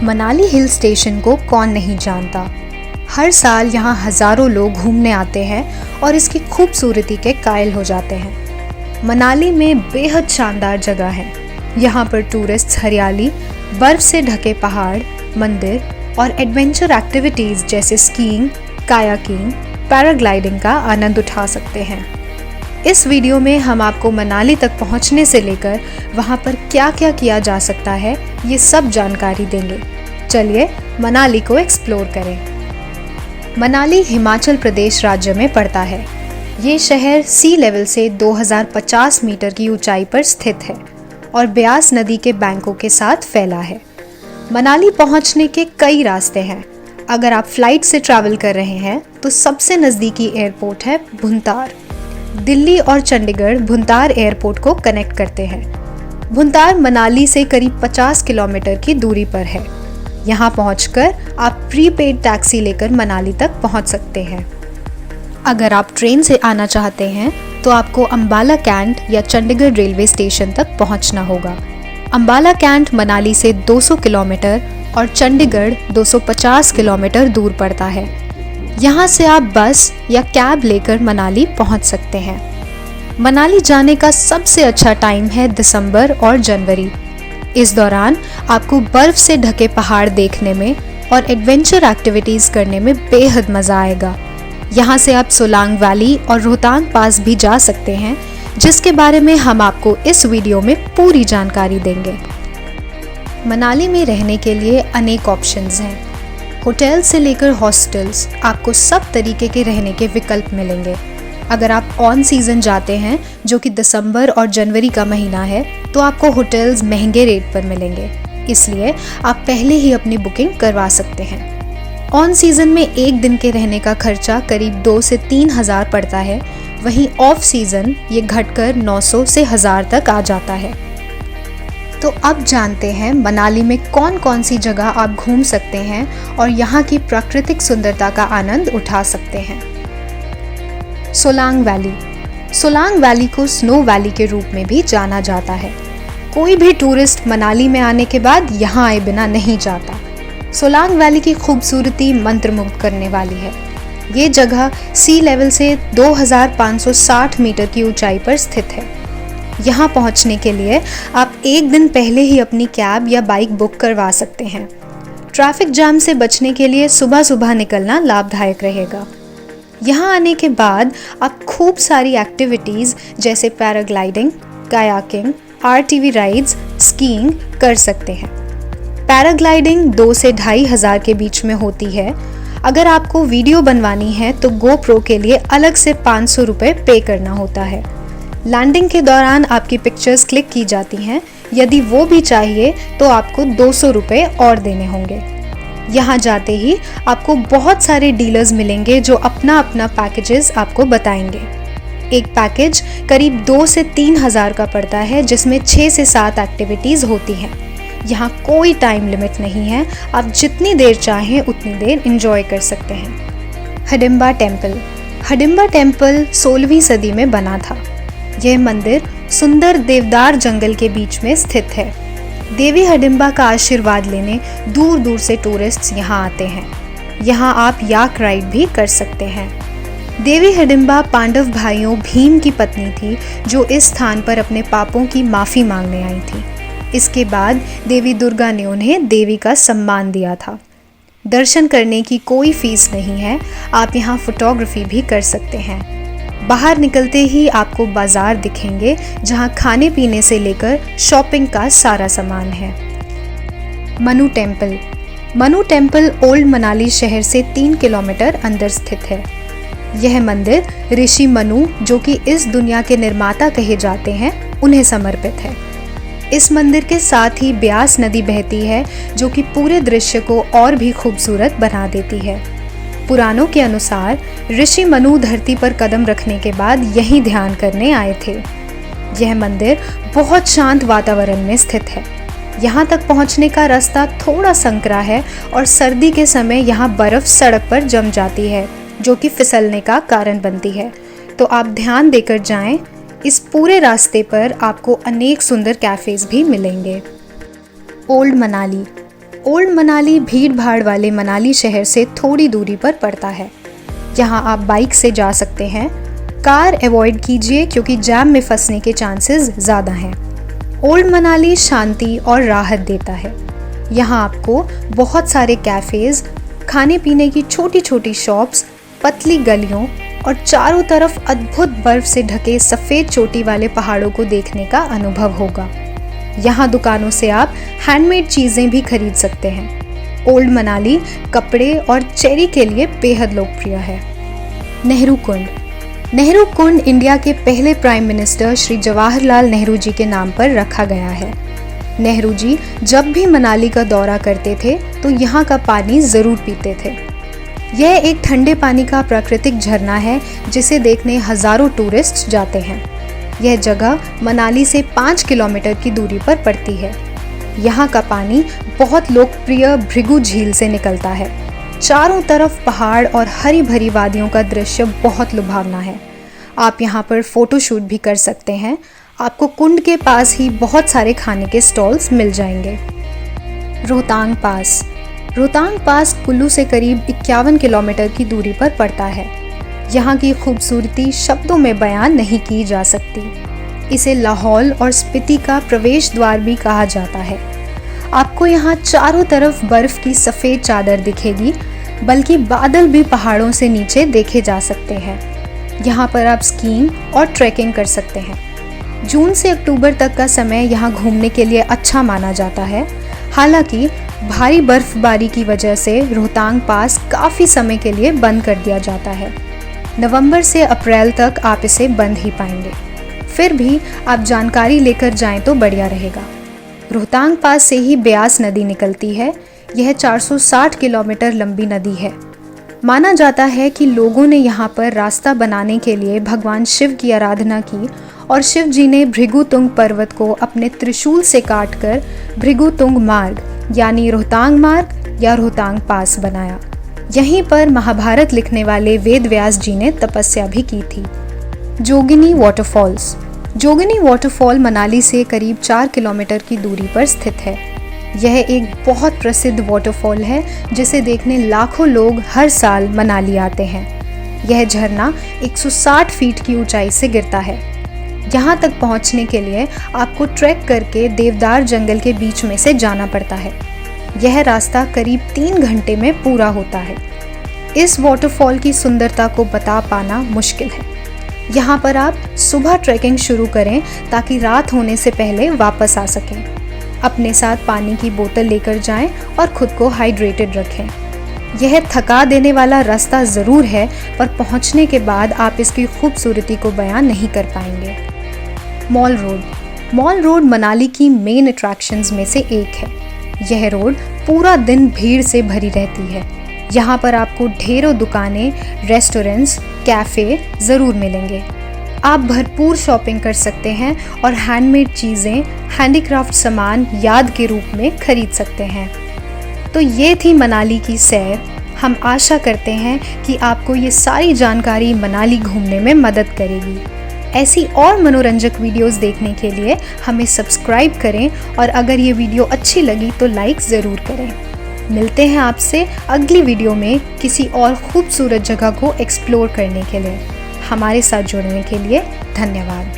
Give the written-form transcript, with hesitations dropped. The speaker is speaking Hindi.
मनाली हिल स्टेशन को कौन नहीं जानता। हर साल यहाँ हज़ारों लोग घूमने आते हैं और इसकी खूबसूरती के कायल हो जाते हैं। मनाली में बेहद शानदार जगह है। यहाँ पर टूरिस्ट हरियाली, बर्फ़ से ढके पहाड़, मंदिर और एडवेंचर एक्टिविटीज़ जैसे स्कीइंग, कायाकिंग, पैराग्लाइडिंग का आनंद उठा सकते हैं। इस वीडियो में हम आपको मनाली तक पहुँचने से लेकर वहाँ पर क्या क्या किया जा सकता है, ये सब जानकारी देंगे। चलिए मनाली को एक्सप्लोर करें। मनाली हिमाचल प्रदेश राज्य में पड़ता है। ये शहर सी लेवल से 2050 मीटर की ऊंचाई पर स्थित है और ब्यास नदी के बैंकों के साथ फैला है। मनाली पहुंचने के कई रास्ते हैं। अगर आप फ्लाइट से ट्रैवल कर रहे हैं तो सबसे नज़दीकी एयरपोर्ट है भुंतार। दिल्ली और चंडीगढ़ भुंतार एयरपोर्ट को कनेक्ट करते हैं। भुंतार मनाली से करीब 50 किलोमीटर की दूरी पर है। यहाँ पहुँचकर आप प्रीपेड टैक्सी लेकर मनाली तक पहुँच सकते हैं। अगर आप ट्रेन से आना चाहते हैं तो आपको अंबाला कैंट या चंडीगढ़ रेलवे स्टेशन तक पहुँचना होगा। अंबाला कैंट मनाली से 200 किलोमीटर और चंडीगढ़ 250 किलोमीटर दूर पड़ता है। यहाँ से आप बस या कैब लेकर मनाली पहुँच सकते हैं। मनाली जाने का सबसे अच्छा टाइम है दिसंबर और जनवरी। इस दौरान आपको बर्फ से ढके पहाड़ देखने में और एडवेंचर एक्टिविटीज़ करने में बेहद मज़ा आएगा। यहाँ से आप सोलांग वैली और रोहतांग पास भी जा सकते हैं, जिसके बारे में हम आपको इस वीडियो में पूरी जानकारी देंगे। मनाली में रहने के लिए अनेक ऑप्शंस हैं। होटल से लेकर हॉस्टल्स, आपको सब तरीके के रहने के विकल्प मिलेंगे। अगर आप ऑन सीज़न जाते हैं, जो कि दिसंबर और जनवरी का महीना है, तो आपको होटल्स महंगे रेट पर मिलेंगे, इसलिए आप पहले ही अपनी बुकिंग करवा सकते हैं। ऑन सीज़न में एक दिन के रहने का खर्चा करीब 2 से 3 हज़ार पड़ता है। वहीं ऑफ सीज़न ये घटकर 900 से 1000 तक आ जाता है। तो अब जानते हैं मनाली में कौन कौन सी जगह आप घूम सकते हैं और यहाँ की प्राकृतिक सुंदरता का आनंद उठा सकते हैं। सोलांग वैली। सोलांग वैली को स्नो वैली के रूप में भी जाना जाता है। कोई भी टूरिस्ट मनाली में आने के बाद यहाँ आए बिना नहीं जाता। सोलांग वैली की खूबसूरती मंत्रमुग्ध करने वाली है। ये जगह सी लेवल से 2560 मीटर की ऊंचाई पर स्थित है। यहाँ पहुँचने के लिए आप एक दिन पहले ही अपनी कैब या बाइक बुक करवा सकते हैं। ट्रैफिक जाम से बचने के लिए सुबह सुबह निकलना लाभदायक रहेगा। यहाँ आने के बाद आप खूब सारी एक्टिविटीज़ जैसे paragliding, kayaking, RTV rides, skiing कर सकते हैं। पैराग्लाइडिंग 2 से 2500 के बीच में होती है। अगर आपको वीडियो बनवानी है तो GoPro के लिए अलग से 500 रुपये पे करना होता है। लैंडिंग के दौरान आपकी पिक्चर्स क्लिक की जाती हैं। यदि वो भी चाहिए तो आपको 200 रुपये और देने होंगे। यहाँ जाते ही आपको बहुत सारे डीलर्स मिलेंगे जो अपना अपना पैकेजेस आपको बताएंगे। एक पैकेज करीब 2 से 3 हज़ार का पड़ता है, जिसमें 6 से 7 एक्टिविटीज़ होती हैं। यहाँ कोई टाइम लिमिट नहीं है, आप जितनी देर चाहें उतनी देर एंजॉय कर सकते हैं। हडिम्बा टेम्पल। हडिम्बा टेम्पल 16वीं सदी में बना था। यह मंदिर सुंदर देवदार जंगल के बीच में स्थित है। देवी हडिम्बा का आशीर्वाद लेने दूर दूर से टूरिस्ट्स यहाँ आते हैं। यहाँ आप याक राइड भी कर सकते हैं। देवी हडिम्बा पांडव भाइयों भीम की पत्नी थी, जो इस स्थान पर अपने पापों की माफ़ी मांगने आई थी। इसके बाद देवी दुर्गा ने उन्हें देवी का सम्मान दिया था। दर्शन करने की कोई फीस नहीं है। आप यहाँ फोटोग्राफी भी कर सकते हैं। बाहर निकलते ही आपको बाजार दिखेंगे, जहाँ खाने पीने से लेकर शॉपिंग का सारा सामान है। Manu temple. Manu temple old Manali शहर से 3 किलोमीटर अंदर स्थित है। यह मंदिर ऋषि मनु, जो कि इस दुनिया के निर्माता कहे जाते हैं, उन्हें समर्पित है। इस मंदिर के साथ ही ब्यास नदी बहती है, जो कि पूरे दृश्य को और भी खूबसूरत बना देती है। पुराणों के अनुसार ऋषि मनु धरती पर कदम रखने के बाद यहीं ध्यान करने आए थे। यह मंदिर बहुत शांत वातावरण में स्थित है। यहाँ तक पहुँचने का रास्ता थोड़ा संकरा है और सर्दी के समय यहाँ बर्फ़ सड़क पर जम जाती है, जो कि फिसलने का कारण बनती है। तो आप ध्यान देकर जाएं। इस पूरे रास्ते पर आपको अनेक सुंदर कैफ़ेज़ भी मिलेंगे। ओल्ड मनाली। ओल्ड मनाली भीड़ भाड़ वाले मनाली शहर से थोड़ी दूरी पर पड़ता है। यहाँ आप बाइक से जा सकते हैं। कार अवॉइड कीजिए क्योंकि जाम में फंसने के चांसेस ज़्यादा हैं। ओल्ड मनाली शांति और राहत देता है। यहाँ आपको बहुत सारे कैफ़ेज़, खाने पीने की छोटी छोटी शॉप्स, पतली गलियों और चारों तरफ अद्भुत बर्फ से ढके सफ़ेद चोटी वाले पहाड़ों को देखने का अनुभव होगा। यहाँ दुकानों से आप हैंडमेड चीज़ें भी खरीद सकते हैं। ओल्ड मनाली कपड़े और चेरी के लिए बेहद लोकप्रिय है। नेहरू कुंड। नेहरू कुंड इंडिया के पहले प्राइम मिनिस्टर श्री जवाहरलाल नेहरू जी के नाम पर रखा गया है। नेहरू जी जब भी मनाली का दौरा करते थे तो यहाँ का पानी ज़रूर पीते थे। यह एक ठंडे पानी का प्राकृतिक झरना है जिसे देखने हज़ारों टूरिस्ट जाते हैं। यह जगह मनाली से 5 किलोमीटर की दूरी पर पड़ती है। यहाँ का पानी बहुत लोकप्रिय भृगु झील से निकलता है। चारों तरफ पहाड़ और हरी भरी वादियों का दृश्य बहुत लुभावना है। आप यहाँ पर फ़ोटोशूट भी कर सकते हैं। आपको कुंड के पास ही बहुत सारे खाने के स्टॉल्स मिल जाएंगे। रोहतांग पास। रोहतांग पास कुल्लू से करीब 51 किलोमीटर की दूरी पर पड़ता है। यहाँ की खूबसूरती शब्दों में बयान नहीं की जा सकती। इसे लाहौल और स्पीति का प्रवेश द्वार भी कहा जाता है। आपको यहाँ चारों तरफ बर्फ़ की सफ़ेद चादर दिखेगी, बल्कि बादल भी पहाड़ों से नीचे देखे जा सकते हैं। यहाँ पर आप स्कीइंग और ट्रैकिंग कर सकते हैं। जून से अक्टूबर तक का समय यहाँ घूमने के लिए अच्छा माना जाता है। हालांकि भारी बर्फबारी की वजह से रोहतांग पास काफ़ी समय के लिए बंद कर दिया जाता है। नवंबर से अप्रैल तक आप इसे बंद ही पाएंगे। फिर भी आप जानकारी लेकर जाएं तो बढ़िया रहेगा। रोहतांग पास से ही ब्यास नदी निकलती है। यह 460 किलोमीटर लंबी नदी है। माना जाता है कि लोगों ने यहाँ पर रास्ता बनाने के लिए भगवान शिव की आराधना की और शिव जी ने भृगुतुंग पर्वत को अपने त्रिशूल से काटकर भृगुतुंग मार्ग यानी रोहतांग मार्ग या रोहतांग पास बनाया। यहीं पर महाभारत लिखने वाले वेद व्यास जी ने तपस्या भी की थी। जोगिनी वाटरफॉल्स। जोगिनी वाटरफॉल मनाली से करीब 4 किलोमीटर की दूरी पर स्थित है। यह एक बहुत प्रसिद्ध वाटरफॉल है जिसे देखने लाखों लोग हर साल मनाली आते हैं। यह झरना 160 फीट की ऊंचाई से गिरता है। यहाँ तक पहुँचने के लिए आपको ट्रैक करके देवदार जंगल के बीच में से जाना पड़ता है। यह रास्ता करीब 3 घंटे में पूरा होता है। इस वाटरफॉल की सुंदरता को बता पाना मुश्किल है। यहाँ पर आप सुबह ट्रैकिंग शुरू करें ताकि रात होने से पहले वापस आ सकें। अपने साथ पानी की बोतल लेकर जाएं और खुद को हाइड्रेटेड रखें। यह थका देने वाला रास्ता ज़रूर है, पर पहुँचने के बाद आप इसकी खूबसूरती को बयान नहीं कर पाएंगे। Mall road. Mall road Manali की मेन अट्रैक्शंस में से एक है। यह रोड पूरा दिन भीड़ से भरी रहती है। यहाँ पर आपको ढेरों दुकानें, रेस्टोरेंट्स, कैफ़े ज़रूर मिलेंगे। आप भरपूर शॉपिंग कर सकते हैं और हैंडमेड चीज़ें, हैंडीक्राफ्ट सामान याद के रूप में खरीद सकते हैं। तो ये थी मनाली की सैर। हम आशा करते हैं कि आपको ये सारी जानकारी मनाली घूमने में मदद करेगी। ऐसी और मनोरंजक वीडियोस देखने के लिए हमें सब्सक्राइब करें और अगर ये वीडियो अच्छी लगी तो लाइक ज़रूर करें। मिलते हैं आपसे अगली वीडियो में किसी और खूबसूरत जगह को एक्सप्लोर करने के लिए। हमारे साथ जुड़ने के लिए धन्यवाद।